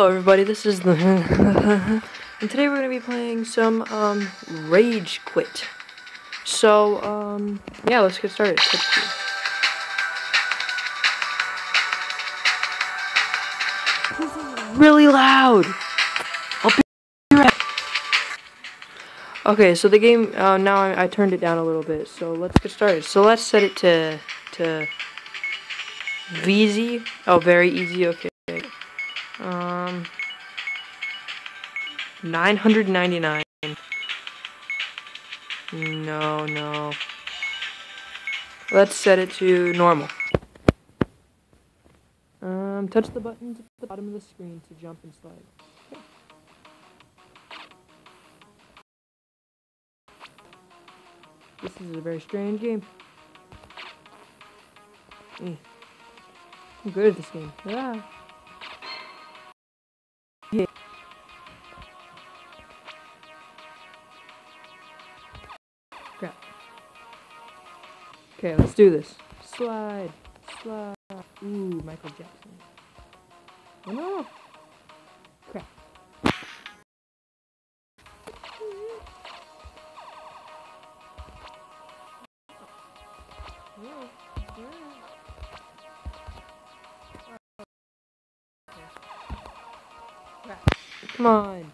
Hello everybody, this is the and today we're gonna be playing some Rage Quit. So yeah, let's get started. Really loud. I'll be right. Okay, so the game now I turned it down a little bit, so let's get started. So let's set it to VZ. Oh, very easy. Okay. 999. No. Let's set it to normal. Touch the buttons at the bottom of the screen to jump and slide. Okay. This is a very strange game. I'm good at this game. Yeah. Crap. Okay, let's do this. Slide. Ooh, Michael Jackson. Oh no! Crap. Come on.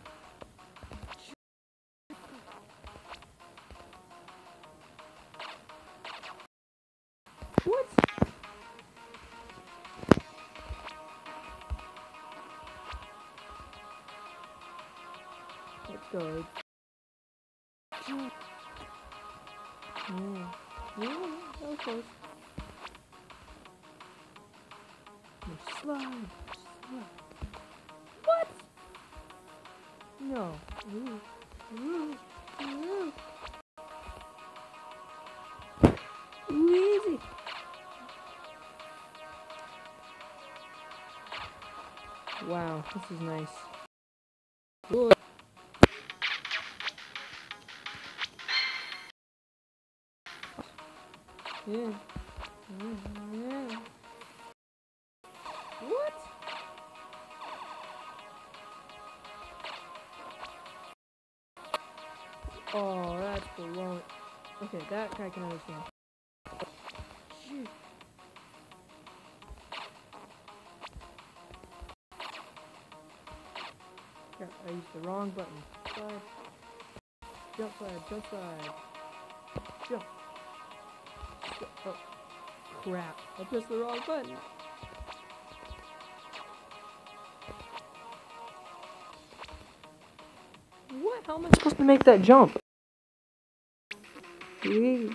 What? Let's go. That was close. Slide. What? No. Easy. Wow, this is nice. Good. Yeah. What? Oh, that's baloney. Okay, that guy can understand. Shoot. Crap, I used the wrong button. Slide. Jump slide. Jump. Oh, crap. I pressed the wrong button. What? How am I supposed to make that jump? Rage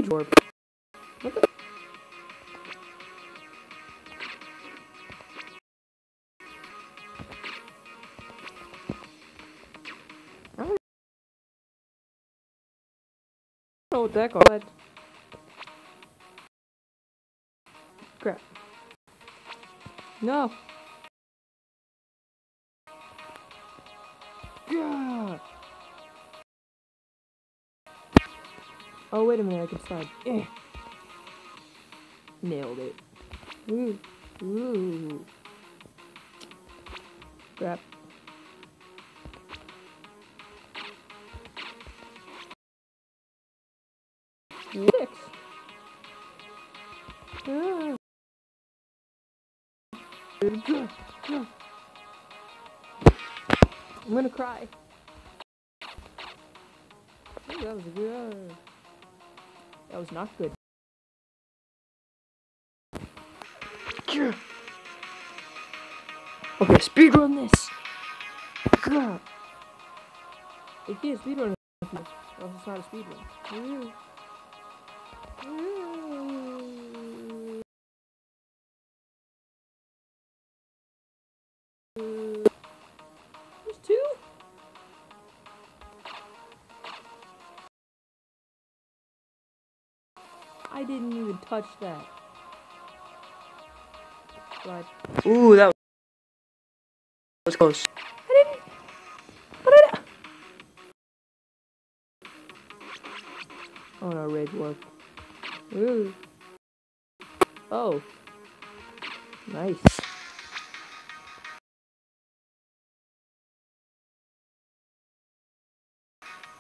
warp. What the? I don't know what that called. Crap. No. Yeah. Oh, wait a minute, I can slide. Nailed it. Ooh. Crap. Six. I'm gonna cry. Ooh, that was good. That was not good. Okay, speedrun this. It can't speedrun this. Else it's not a speedrun. There's two? I didn't even touch that. Slide. Ooh, that was close. I didn't. What did I? Oh no, Rage Warp. Ooh. Oh. Nice.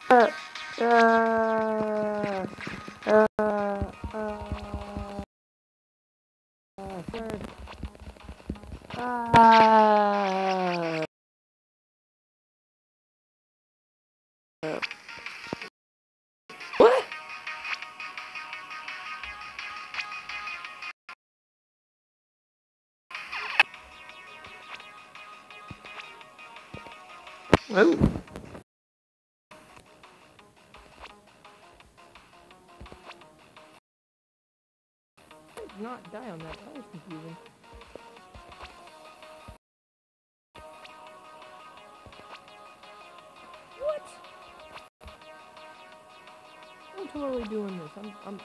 Sorry. What? Oh. Did not die on that. That was confusing. What? I'm totally doing this. I'm.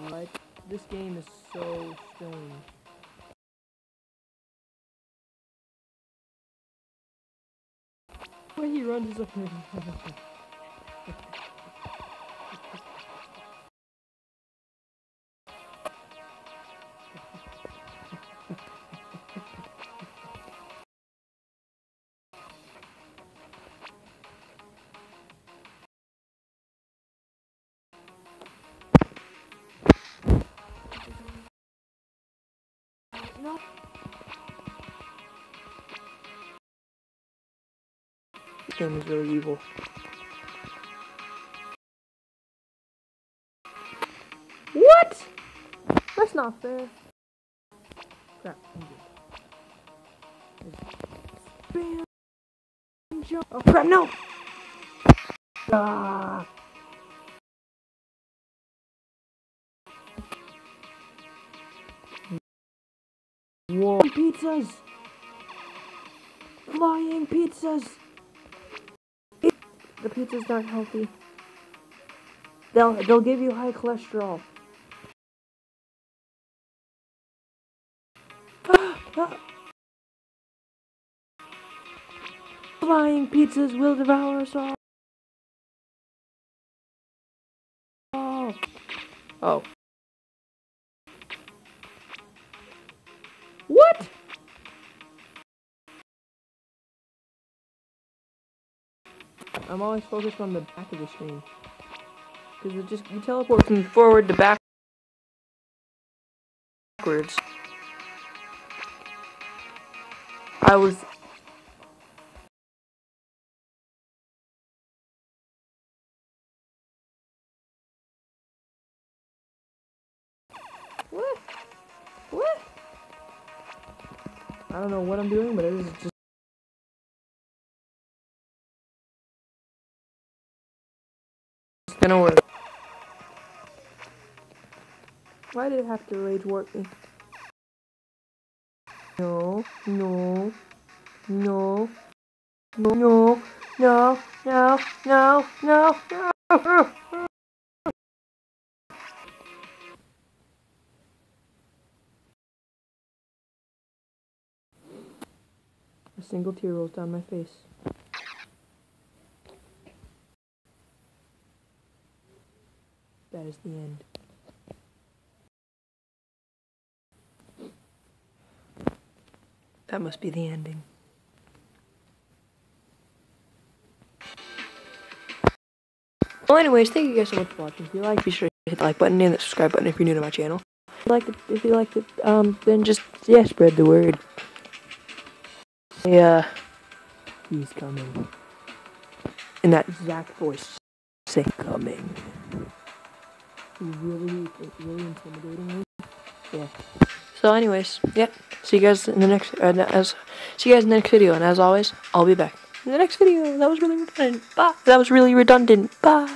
Like, this game is so strange. Where he runs is up here. No. This game is really evil. What? That's not fair. Crap. Bam. Jump. Oh crap! No. Ah. Whoa. Pizzas. Flying pizzas. The pizza's not healthy. They'll give you high cholesterol. Flying pizzas will devour us all. Oh. What? I'm always focused on the back of the screen. Because you teleport from forward to backwards. I was... What? What? I don't know what I'm doing, but it is just... gonna work. Why did it have to rage warp me? No, no, no, no, no, no, no, no, no, no. A single tear rolls down my face. That is the end. That must be the ending. Well, anyways, thank you guys so much for watching. If you like, be sure to hit the like button and the subscribe button if you're new to my channel. If you liked it, then just, yeah, spread the word. Yeah. He's coming. In that exact voice. Say, coming. Really intimidating me. Yeah. So anyways, yeah. See you guys in the next video, and as always, I'll be back in the next video. That was really redundant. Bye. That was really redundant. Bye.